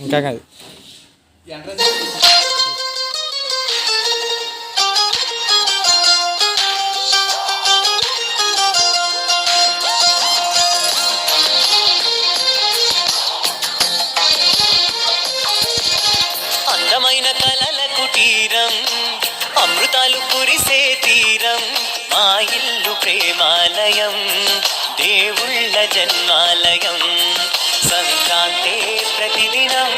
ఇంకా కాదు. అందమైన కలల కుటీరం, అమృతాలు కురిసే తీరం, మా ఇల్లు ప్రేమాలయం, దేవుళ్ళ జన్మాలయం. సంక్రాంతే ప్రతిదినం,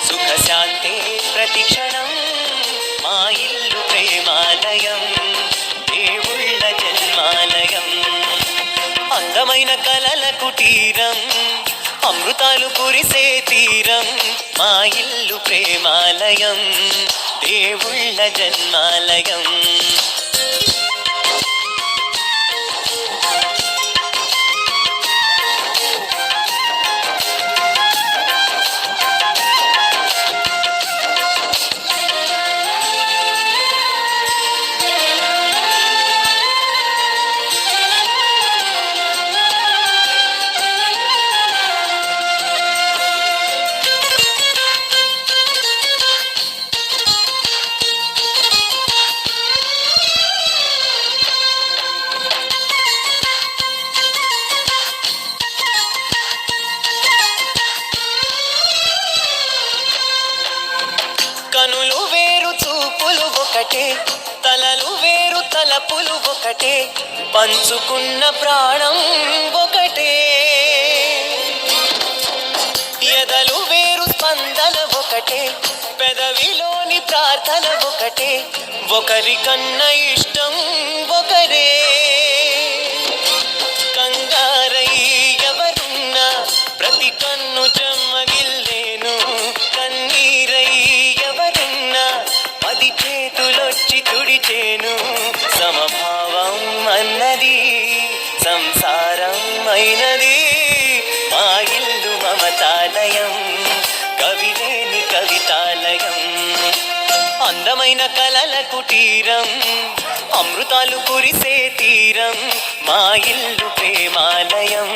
సుఖశాంతే ప్రతిక్షణం, మా ఇల్లు ప్రేమాలయం, దేవుళ్ళ జన్మాలయం. అందమైన కలల కుటీరం, అమృతాలు కురిసే తీరం, మా ఇల్లు ప్రేమాలయం, దేవుళ్ళ జన్మాలయం. కనులు వేరు చూపులు ఒకటే, తలలు వేరు తలపులు ఒకటే, పంచుకున్న ప్రాణం ఒకటే. ఎదలు వేరు స్పందన ఒకటే, పెదవిలోని ప్రార్థన ఒకటే, ఒకరికన్నా ఇష్టం ఒకరే. కంగారై ఎవరున్నా ప్రతి కన్ను జమ్మగిల్లేను, కన్నీరై ఎవరున్నా పది చేతులొచ్చి తుడిచేను. సమభావం అన్నది సంసారం అయినది, మా ఇల్లు మమతాలయం, కవిలేని కవితాలయం. అందమైన కలల కుటీరం, అమృతాలు కురిసే తీరం, మా ఇల్లు ప్రేమాలయం,